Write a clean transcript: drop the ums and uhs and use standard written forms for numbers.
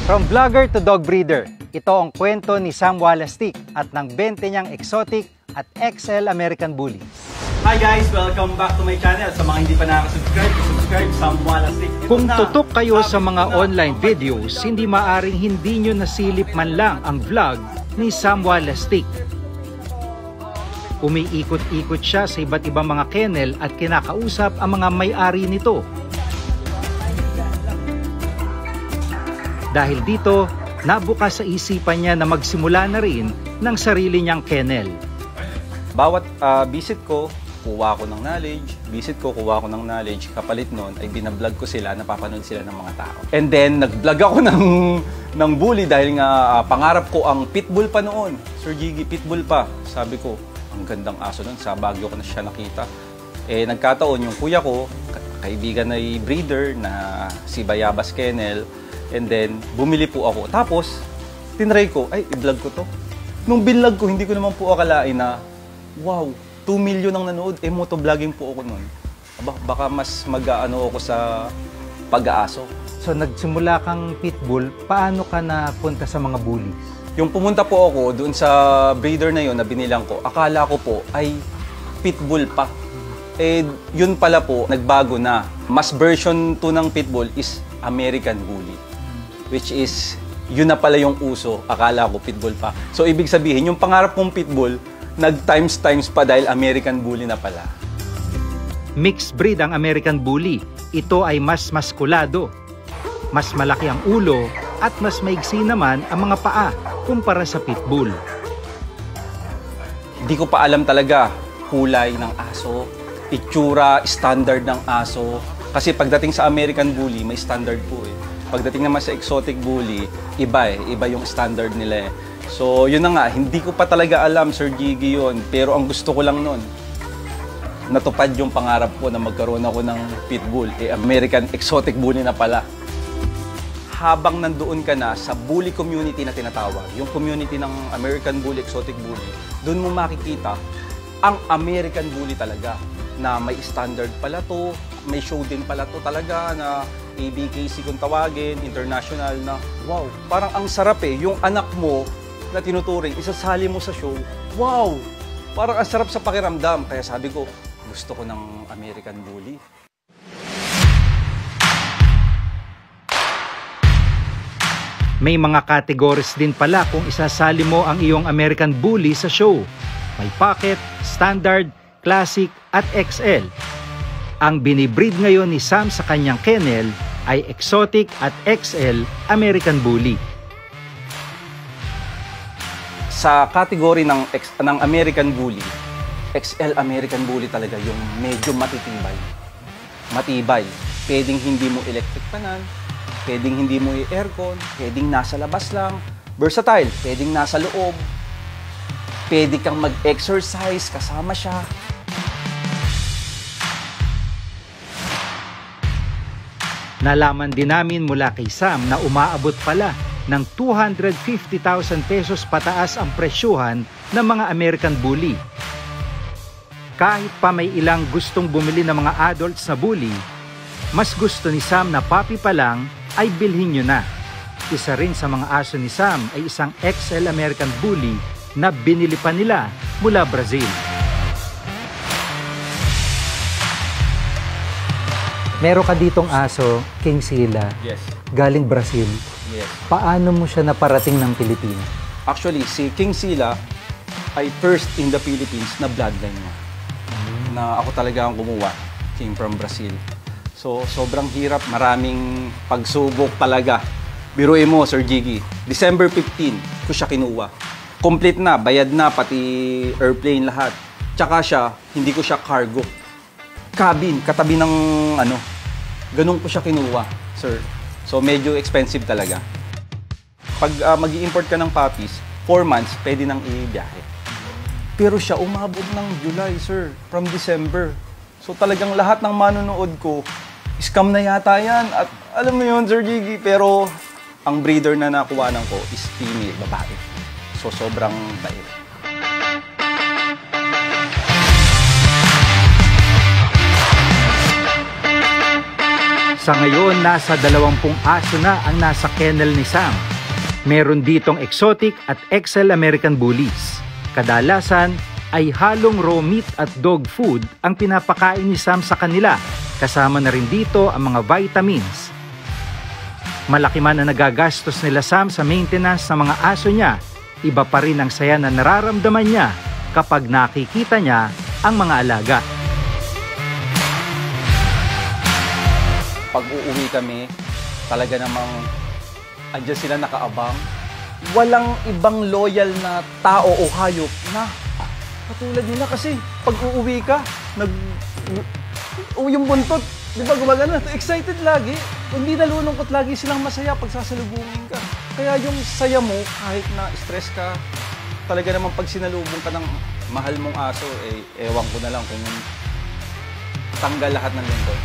From vlogger to dog breeder, ito ang kwento ni Sam Walastik at ng 20 niyang exotic at XL American Bully. Hi guys! Welcome back to my channel. Sa mga hindi pa nakasubscribe, subscribe Sam Walastik. Kung tutok kayo sa mga online videos, hindi maaring hindi nyo nasilip man lang ang vlog ni Sam Walastik. Umiikot-ikot siya sa iba't ibang mga kennel at kinakausap ang mga may-ari nito. Dahil dito, nabukas sa isipan niya na magsimula na rin ng sarili niyang kennel. Bawat visit ko, kuha ko ng knowledge. Visit ko, kuha ko ng knowledge. Kapalit nun, ay binablog ko sila, napapanood sila ng mga tao. And then, nag-vlog ako ng bully dahil nga pangarap ko ang pitbull pa noon. Sir Jiggy, pitbull pa. Sabi ko, ang gandang aso nun. Sa Baguio ko na siya nakita. Eh, nagkataon yung kuya ko, kaibigan ay breeder na si Bayabas Kennel. And then, bumili po ako. Tapos, tinry ko, ay, i-vlog ko to. Nung binlog ko, hindi ko naman po akalain na, wow, 2 million ang nanood. Eh, motovlogging po ako nun. Baka mas mag-ano ako sa pag-aaso. So, nagsimula kang pitbull, paano ka napunta sa mga bullies? Yung pumunta po ako doon sa breeder na yun na binilang ko, akala ko po ay pitbull pa. Eh, yun pala po, nagbago na. Mas version 2 ng pitbull is American Bully. Which is, yun na pala yung uso. Akala ko pitbull pa. So, ibig sabihin, yung pangarap kong pitbull, nag-times pa dahil American Bully na pala. Mixed breed ang American Bully. Ito ay mas maskulado. Mas malaki ang ulo at mas maigsi naman ang mga paa kumpara sa pitbull. Hindi ko pa alam talaga kulay ng aso, itsura, standard ng aso. Kasi pagdating sa American Bully, may standard po eh. Pagdating naman sa exotic bully, iba eh. Iba yung standard nila eh. So, yun na nga. Hindi ko pa talaga alam, Sir Jiggy, yun. Pero ang gusto ko lang nun, natupad yung pangarap ko na magkaroon ako ng pitbull. Eh, American exotic bully na pala. Habang nandoon ka na sa bully community na tinatawag, yung community ng American Bully, Exotic Bully, doon mo makikita ang American Bully talaga. Na may standard pala to, may show din pala to talaga na ABKC kung tawagin, international na, wow, parang ang sarap eh. Yung anak mo na tinuturing, isasali mo sa show, wow, parang ang sarap sa pakiramdam. Kaya sabi ko, gusto ko ng American Bully. May mga categories din pala kung isasali mo ang iyong American Bully sa show. May pocket, standard, classic at XL. Ang binibreed ngayon ni Sam sa kanyang kennel ay exotic at XL American Bully. Sa category ng American Bully, XL American Bully talaga yung medyo matitibay. Matibay. Pwedeng hindi mo electric panan, pwedeng hindi mo i-aircon, pwedeng nasa labas lang. Versatile, pwedeng nasa loob. Pwede kang mag-exercise kasama siya. Nalaman din namin mula kay Sam na umaabot pala ng 250,000 pesos pataas ang presyuhan ng mga American Bully. Kahit pa may ilang gustong bumili ng mga adults na bully, mas gusto ni Sam na puppy pa lang ay bilhin nyo na. Isa rin sa mga aso ni Sam ay isang XL American Bully na binili pa nila mula Brazil. Meron ka ditong aso, King Sila, Yes. galing Brazil. Yes. Paano mo siya naparating ng Pilipinas? Actually, si King Sila ay first in the Philippines na bloodline mo. Na ako talaga ang kumuha. Came from Brazil. So, sobrang hirap. Maraming pagsubok talaga. Biruin mo, Sir Jiggy. December 15 ko siya kinuha. Complete na, bayad na, pati airplane lahat. Tsaka siya, hindi ko siya cargo. Cabin, katabi ng ano. Ganun ko siya kinuha, sir. So, medyo expensive talaga. Pag mag-i-import ka ng puppies, 4 months, pwede nang i-biyahe. Pero siya, umabot ng July, sir. From December. So, talagang lahat ng manonood ko, scam na yata yan. At alam mo yun, Sir Jiggy, pero ang breeder na nakuhanan ko is female, babae. So, sobrang bait. Sa ngayon, nasa 20 aso na ang nasa kennel ni Sam. Meron ditong exotic at XL American Bullies. Kadalasan ay halong raw meat at dog food ang pinapakain ni Sam sa kanila. Kasama na rin dito ang mga vitamins. Malaki man ang nagagastos nila Sam sa maintenance ng mga aso niya, iba pa rin ang saya na nararamdaman niya kapag nakikita niya ang mga alaga. Pag uuwi kami, talaga namang andyan sila nakaabang. Walang ibang loyal na tao o hayop na katulad nila kasi pag uuwi ka, yung buntot, di ba gumagana? Excited lagi. Hindi nalulungkot lagi silang masaya pag sasalubungin ka. Kaya yung saya mo, kahit na stress ka, talaga namang pag sinalubong ka ng mahal mong aso, ewan ko na lang kung tanggal lahat ng lungkot.